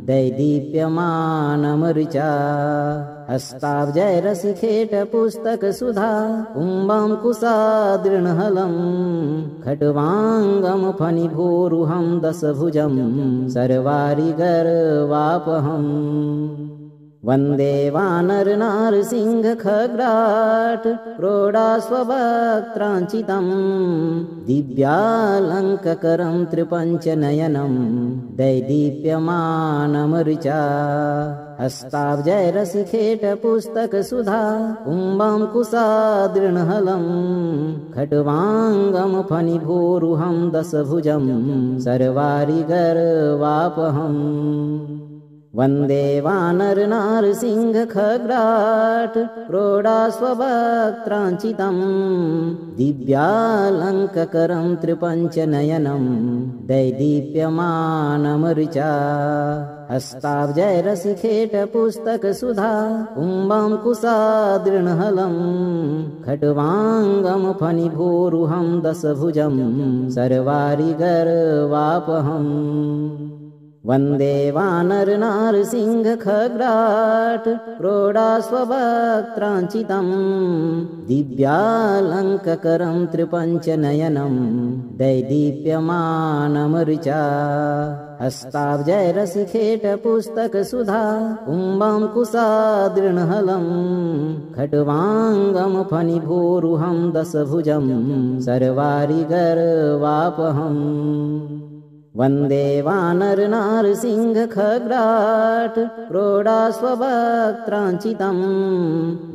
दैदीप्यमानमऋचा हस्ताब्जैरसिखेटपुस्तकसुधा कुम्भं कुशादृणहलं खट्वाङ्गं फणिभूरुहं दशभुजं सर्वारिगर्वापहम् वन्दे वानरनारसिंहखग्राट् क्रोडास्ववक्त्राञ्चितं दिव्यालङ्ककरं त्रिपञ्चनयनं दैदीप्यमानमऋचा हस्ताब्जैरसिखेटपुस्तकसुधा कुम्भं कुशादृणहलं खट्वाङ्गं फणिभूरुहं दशभुजं सर्वारिगर्वापहम् वन्दे वानरनारसिंहखग्राट् क्रोडास्ववक्त्राञ्चितं दिव्यालङ्ककरं त्रिपञ्चनयनं दैदीप्यमानमऋचा हस्ताब्जैरसिखेटपुस्तकसुधा कुम्भं कुशादृणहलं खट्वाङ्गं फणिभूरुहं दशभुजं सर्वारिगर्वापहम् वन्दे वानरनारसिंहखग्राट् क्रोडास्ववक्त्राञ्चितं दिव्यालङ्ककरं त्रिपञ्चनयनं दैदीप्यमानमऋचा हस्ताब्जैरसिखेटपुस्तकसुधा कुम्भं कुशादृणहलं खट्वाङ्गं फणिभूरुहं दशभुजं सर्वारिगर्वापहम् वन्दे वानरनारसिंहखग्राट् प्रोढास्ववक्त्राञ्चितं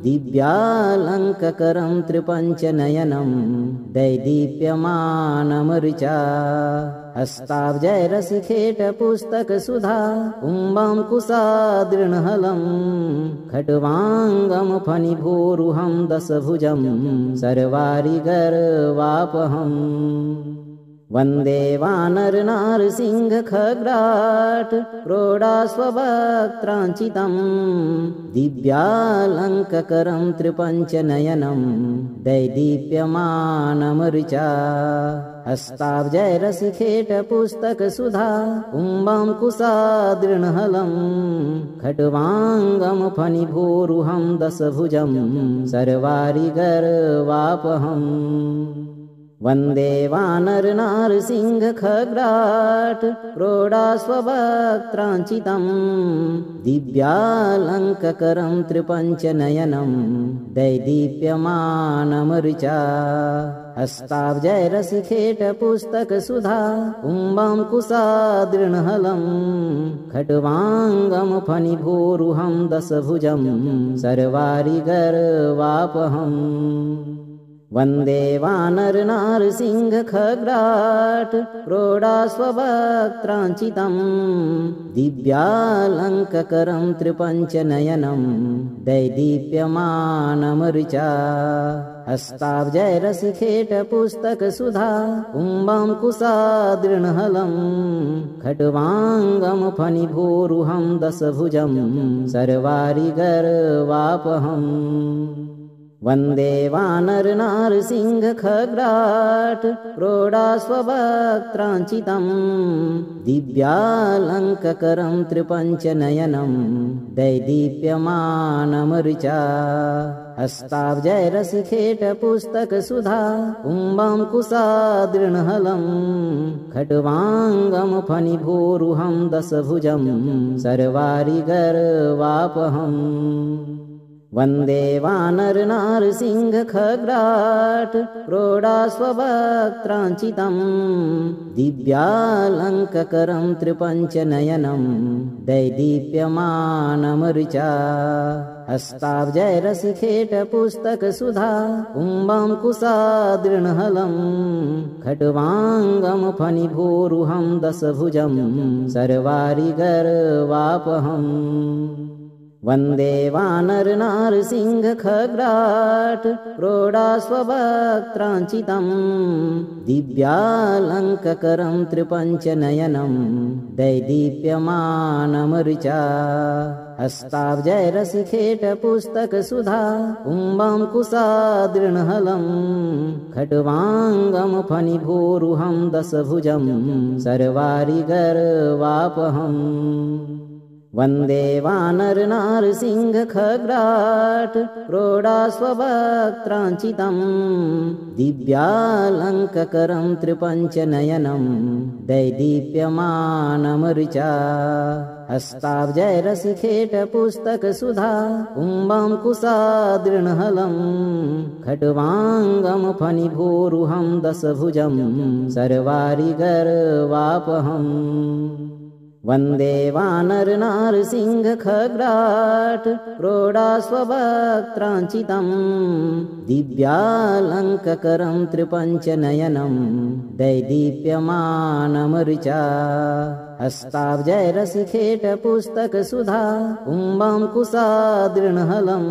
दिव्यालङ्ककरं त्रिपञ्चनयनं दैदीप्यमानमरुचा हस्ताब्जैरसिखेटपुस्तकसुधा कुम्भं कुशादृणहलं खट्वाङ्गं फणिभूरुहं दशभुजं सर्वारिगर्वापहम् वन्दे वानरनारसिंहखग्राट् प्रोढास्ववक्त्राञ्चितं दिव्यालङ्ककरं त्रिपञ्चनयनं दैदीप्यमानमरुचा हस्ताब्जैरसिखेटपुस्तकसुधा कुम्भं कुशादृणहलं खट्वाङ्गं फणिभूरुहं दशभुजं सर्वारिगर्वापहम् वन्दे वानरनारसिंहखग्राट् प्रोढास्ववक्त्राञ्चितं दिव्यालङ्ककरं त्रिपञ्चनयनं दैदीप्यमानमरुचा हस्ताब्जैरसिखेटपुस्तकसुधा कुम्भं कुशादृणहलं खट्वाङ्गं फणिभूरुहं दशभुजं सर्वारिगर्वापहम् वन्दे वानरनारसिंहखग्राट् प्रोढास्ववक्त्राञ्चितं दिव्यालङ्ककरं त्रिपञ्चनयनं दैदीप्यमानमरुचा हस्ताब्जैरसिखेटपुस्तकसुधा कुम्भं कुशादृणहलं खट्वाङ्गं फणिभूरुहं दशभुजं सर्वारिगर्वापहम् वन्दे वानरनारसिंहखग्राट् प्रोढास्ववक्त्राञ्चितं दिव्यालङ्ककरं त्रिपञ्चनयनं दैदीप्यमानमरुचा हस्ताब्जैरसिखेटपुस्तकसुधा कुम्भं कुशादृणहलं खट्वाङ्गं फणिभूरुहं दशभुजं सर्वारिगर्वापहम् वन्दे वानरनारसिंहखग्राट् प्रोढास्ववक्त्राञ्चितं दिव्यालङ्ककरं त्रिपञ्चनयनं दैदीप्यमानमरुचा हस्ताब्जैरसिखेटपुस्तकसुधा कुम्भं कुशादृणहलं खट्वाङ्गं फणिभूरुहं दशभुजं सर्वारिगर्वापहम् वन्दे वानरनारसिंहखग्राट् प्रोढास्ववक्त्राञ्चितं दिव्यालङ्ककरं त्रिपञ्चनयनं दैदीप्यमानमरुचा हस्ताब्जैरसिखेटपुस्तकसुधा कुम्भं कुशादृणहलं खट्वाङ्गं फणिभूरुहं दशभुजं सर्वारिगर्वापहम् वन्दे वानरनारसिंहखग्राट् प्रोढास्ववक्त्राञ्चितं दिव्यालङ्ककरं त्रिपञ्चनयनं दैदीप्यमानमरुचा हस्ताब्जैरसिखेटपुस्तकसुधा कुम्भं कुशादृणहलं खट्वाङ्गं फणिभूरुहं दशभुजं सर्वारिगर्वापहम् वन्दे वानरनारसिंहखग्राट् प्रोढास्ववक्त्राञ्चितं दिव्यालङ्ककरं त्रिपञ्चनयनं दैदीप्यमानमरुचा हस्ताब्जैरसिखेटपुस्तकसुधा कुम्भं कुशादृणहलं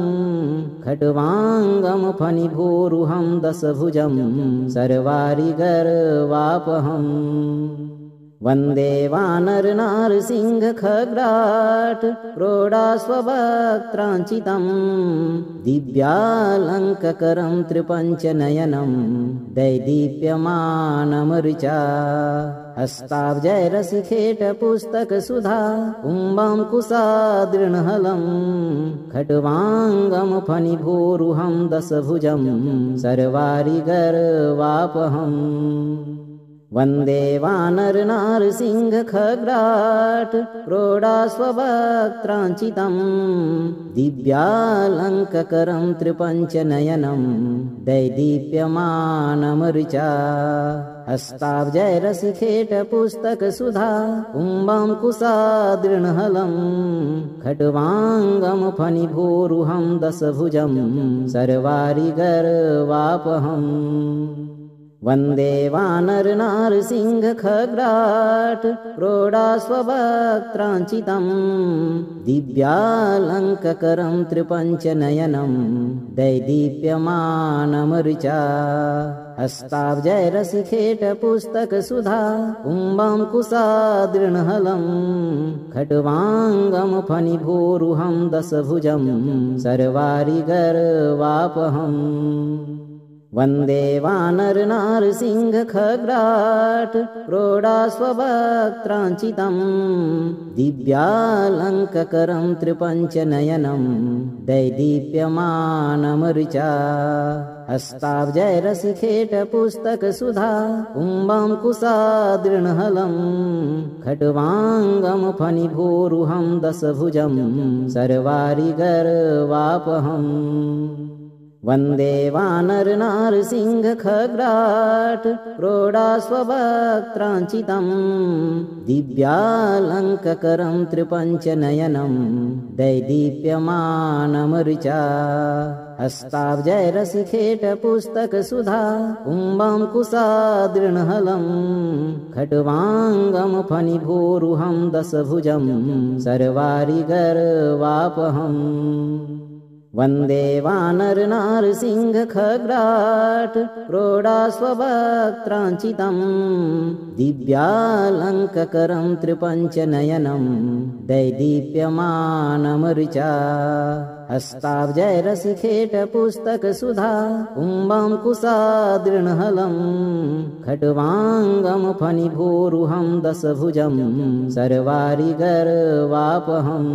खट्वाङ्गं फणिभूरुहं दशभुजं सर्वारिगर्वापहम् वन्दे वानरनारसिंहखग्राट् प्रोढास्ववक्त्राञ्चितं दिव्यालङ्ककरं त्रिपञ्चनयनं दैदीप्यमानमरुचा हस्ताब्जैरसिखेटपुस्तकसुधा कुम्भं कुशादृणहलं खट्वाङ्गं फणिभूरुहं दशभुजं सर्वारिगर्वापहम् वन्दे वानरनारसिंहखग्राट् क्रोडास्ववक्त्राञ्चितं दिव्यालङ्ककरं त्रिपञ्चनयनं दैदीप्यमानमऋचा हस्ताब्जैरसिखेटपुस्तकसुधा कुम्भं कुशादृणहलं खट्वाङ्गं फणिभूरुहं दशभुजं सर्वारिगर्वापहम् वन्दे वानरनारसिंहखग्राट् क्रोडास्ववक्त्राञ्चितं दिव्यालङ्ककरं त्रिपञ्चनयनं दैदीप्यमानमऋचा हस्ताब्जैरसिखेटपुस्तकसुधा कुम्भं कुशादृणहलं खट्वाङ्गं फणिभूरुहं दशभुजं सर्वारिगर्वापहम् वन्दे वानरनारसिंहखग्राट् क्रोडास्ववक्त्राञ्चितं दिव्यालङ्ककरं त्रिपञ्चनयनं दैदीप्यमानमऋचा हस्ताब्जैरसिखेटपुस्तकसुधा कुम्भं कुशादृणहलं खट्वाङ्गं फणिभूरुहं दशभुजं सर्वारिगर्वापहम् वन्दे वानरनारसिंहखग्राट् क्रोडास्ववक्त्राञ्चितं दिव्यालङ्ककरं त्रिपञ्चनयनं दैदीप्यमानमऋचा हस्ताब्जैरसिखेटपुस्तकसुधा कुम्भं कुशादृणहलं खट्वाङ्गं फणिभूरुहं दशभुजं सर्वारिगर्वापहम् वन्दे वानरनारसिंहखग्राट् क्रोडास्ववक्त्राञ्चितं दिव्यालङ्ककरं त्रिपञ्चनयनं दैदीप्यमानमऋचा हस्ताब्जैरसिखेटपुस्तकसुधा कुम्भं कुशादृणहलं खट्वाङ्गं फणिभूरुहं दशभुजं सर्वारिगर्वापहम्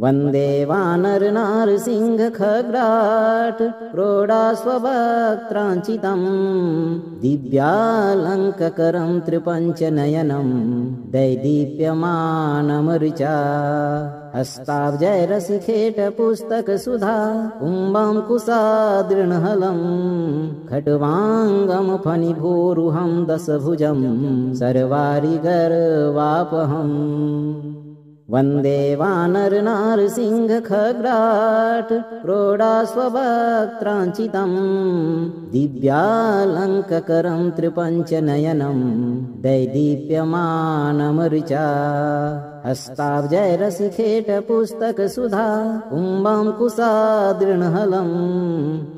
वन्दे वानरनारसिंहखग्राट् क्रोडास्ववक्त्राञ्चितं दिव्यालङ्ककरं त्रिपञ्चनयनं दैदीप्यमानमऋचा हस्ताब्जैरसिखेटपुस्तकसुधा कुम्भं कुशादृणहलं खट्वाङ्गं फणिभूरुहं दशभुजं सर्वारिगर्वापहम् वन्दे वानरनारसिंहखग्राट् क्रोडास्ववक्त्राञ्चितं दिव्यालङ्ककरं त्रिपञ्चनयनं दैदीप्यमानमऋचा हस्ताब्जैरसिखेटपुस्तकसुधा कुम्भं कुशादृणहलं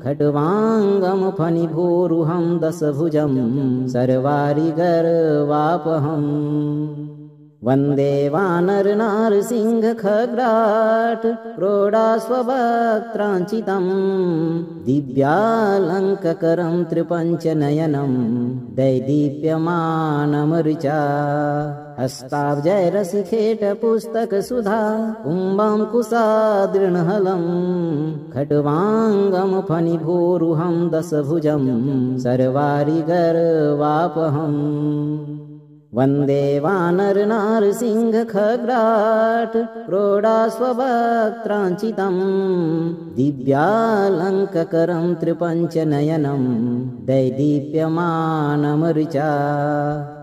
खट्वाङ्गं फणिभूरुहं दशभुजं सर्वारिगर्वापहम् वन्दे वानरनारसिंहखग्राट् क्रोडास्ववक्त्राञ्चितं दिव्यालङ्ककरं त्रिपञ्चनयनं दैदीप्यमानमऋचा हस्ताब्जैरसिखेटपुस्तकसुधा कुम्भं कुशादृणहलं खट्वाङ्गं फणिभूरुहं दशभुजं सर्वारिगर्वापहम् वन्दे वानरनारसिंहखग्राट् क्रोडास्ववक्त्राञ्चितं दिव्यालङ्ककरं त्रिपञ्चनयनं दैदीप्यमानमऋचा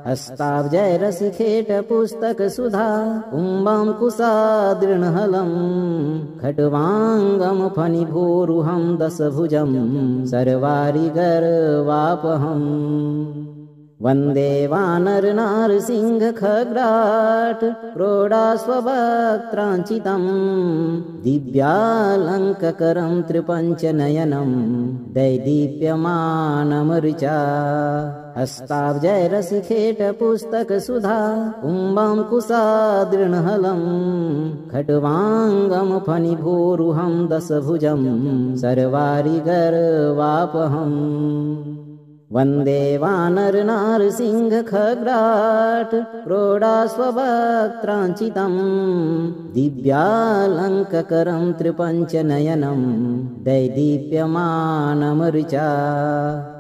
हस्ताब्जैरसिखेटपुस्तकसुधा कुम्भं कुशादृणहलं खट्वाङ्गं फणिभूरुहं दशभुजं सर्वारिगर्वापहम् वन्दे वानरनारसिंहखग्राट् क्रोडास्ववक्त्राञ्चितं दिव्यालङ्ककरं त्रिपञ्चनयनं दैदीप्यमानमऋचा हस्ताब्जैरसिखेटपुस्तकसुधा कुम्भं कुशादृणहलं खट्वाङ्गं फणिभूरुहं दशभुजं सर्वारिगर्वापहम् वन्दे वानरनारसिंहखग्राट् क्रोडास्ववक्त्राञ्चितं दिव्यालङ्ककरं त्रिपञ्चनयनं दैदीप्यमानमऋचा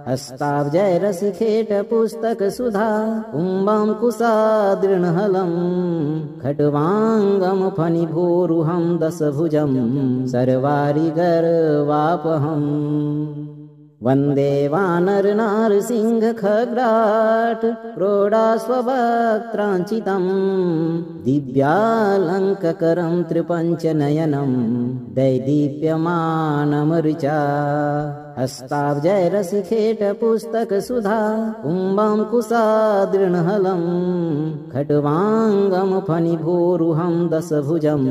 हस्ताब्जैरसिखेट पुस्तक सुधा कुम्भाङ्कुशादृणहलं खट्वाङ्गं फणिभूरुहं दशभुजं सर्वारिगर्वापहम् वन्दे वानरनारसिंह खग्राट क्रोडास्ववक्त्राञ्चितं दिव्यालङ्ककरं त्रिपञ्चनयनं दैदीप्यमानमरुचा हस्ताब्जैरसिखेट पुस्तक सुधा कुम्भाङ्कुशादृणहलं खट्वाङ्गं फणिभूरुहं दशभुजं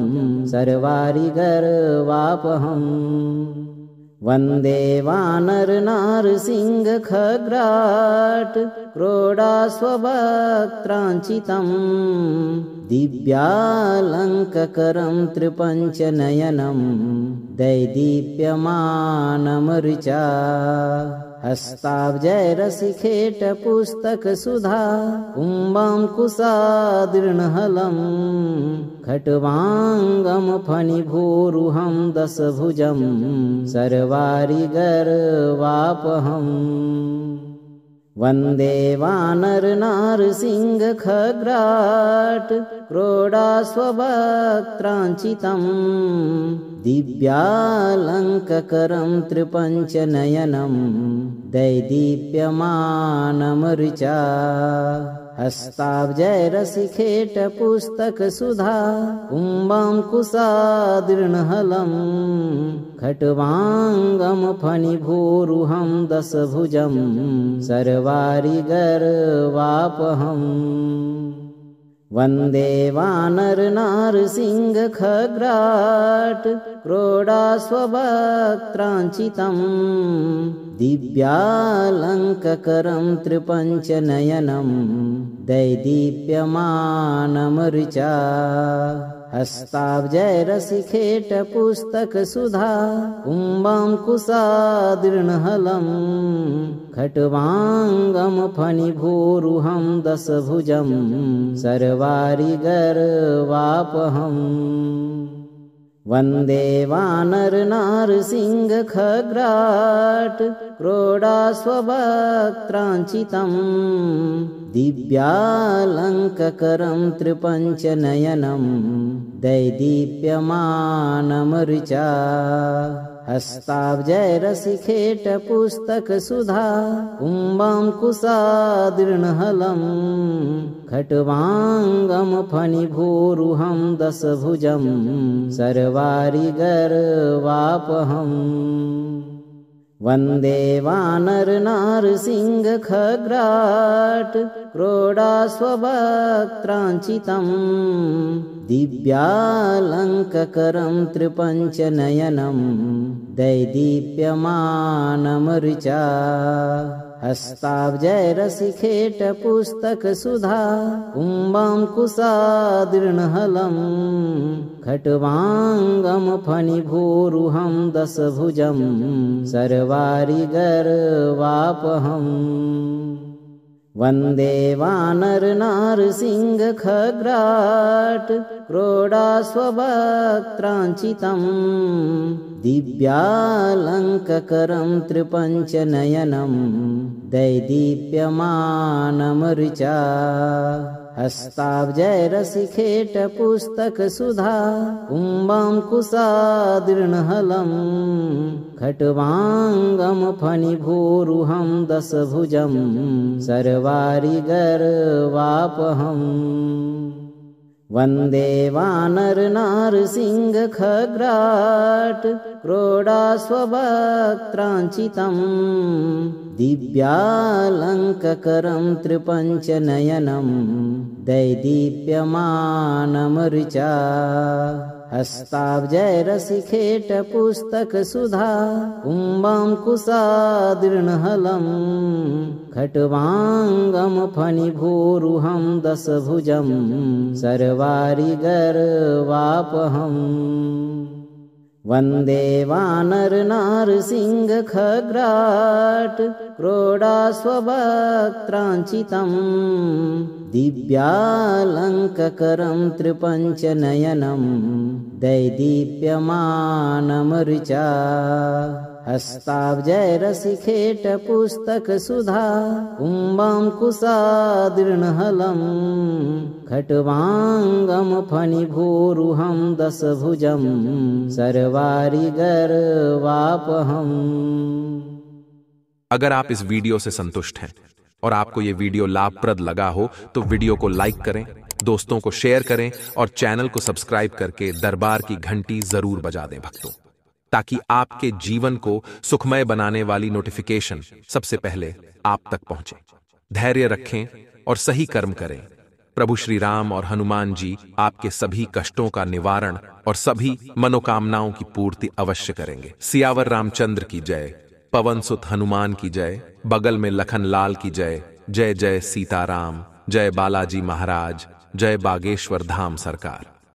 सर्वारिगर्वापहम् वन्दे वानरनारसिंह खग्राट क्रोडास्ववक्त्राञ्चितं दिव्यालङ्ककरं त्रिपञ्चनयनं दैदीप्यमानमरुचा हस्ताब्जैरसिखेट पुस्तक सुधा कुम्भाङ्कुशादृणहलं खट्वाङ्गं फणिभूरुहं दशभुजं सर्वारिगर्वापहम् वन्दे वानरनारसिंह खग्राट क्रोडास्ववक्त्राञ्चितं दिव्यालङ्ककरं त्रिपञ्चनयनं दैदीप्यमानमरुचा हस्ताब्जैरसिखेट पुस्तक सुधा कुम्भाङ्कुशादृणहलं खट्वाङ्गं फणिभूरुहं दशभुजं सर्वारिगर्वापहम् वन्दे वानरनारसिंह खग्राट क्रोडास्ववक्त्राञ्चितं दिव्यालङ्ककरं त्रिपञ्चनयनं दैदीप्यमानमरुचा हस्ताब्जैरसिखेट पुस्तक सुधा कुम्भाङ्कुशादृणहलं खट्वाङ्गं फणिभूरुहं दशभुजं सर्वारिगर्वापहम् वन्दे वानरनारसिंह खग्राट क्रोडास्ववक्त्राञ्चितं दिव्यालङ्ककरं त्रिपञ्चनयनं दैदीप्यमानमरुचा हस्ताब्जैरसिखेट पुस्तक सुधा कुम्भाङ्कुशादृणहलं खट्वाङ्गं फणिभूरुहं दशभुजं सर्वारिगर्वापहम् वन्दे वानरनारसिंह खग्राट क्रोडास्ववक्त्राञ्चितं दिव्यालङ्ककरं त्रिपञ्चनयनं दैदीप्यमानमरुचा हस्ताब्जैरसिखेट पुस्तक सुधा कुम्भाङ्कुशादृणहलं खट्वाङ्गं फणिभूरुहं दशभुजं सर्वारिगर्वापहम् वन्दे वानरनारसिंह खग्राट क्रोडास्ववक्त्राञ्चितं दिव्यालङ्ककरं त्रिपञ्चनयनं दैदीप्यमानमरुचा हस्ताब्जैरसिखेट पुस्तक सुधा कुम्भाङ्कुशादृणहलं खट्वाङ्गं फणिभूरुहं दशभुजं सर्वारिगर्वापहम् वन्दे वानरनारसिंह खग्राट क्रोडास्ववक्त्राञ्चितं दिव्यालङ्ककरं त्रिपञ्चनयनं दैदीप्यमानमरुचा हस्ताब्जैरसिखेट पुस्तक सुधा कुम्भाङ्कुशादृणहलं खट्वाङ्गं फणिभूरुहं दशभुजं सर्वारिगर्वापहम् वन्दे वानरनारसिंह खग्राट क्रोडास्ववक्त्राञ्चितं दिव्यालङ्ककरं त्रिपञ्चनयनं दैदीप्यमानमरुचा हस्ताब्जय रसिखेट पुस्तक सुधा कुंभं कुशादृणहलं खट्वांगम फणिभूरुहं दशभुजं सर्वारिगर्वापहम्। अगर आप इस वीडियो से संतुष्ट हैं और आपको ये वीडियो लाभप्रद लगा हो तो वीडियो को लाइक करें, दोस्तों को शेयर करें और चैनल को सब्सक्राइब करके दरबार की घंटी जरूर बजा दें भक्तों, ताकि आपके जीवन को सुखमय बनाने वाली नोटिफिकेशन सबसे पहले आप तक पहुंचे। धैर्य रखें और सही कर्म करें। प्रभु श्री राम और हनुमान जी आपके सभी कष्टों का निवारण और सभी मनोकामनाओं की पूर्ति अवश्य करेंगे। सियावर रामचंद्र की जय, पवन सुत हनुमान की जय, बगल में लखन लाल की जय। जय जय सीताराम, जय बालाजी महाराज, जय बागेश्वर धाम सरकार।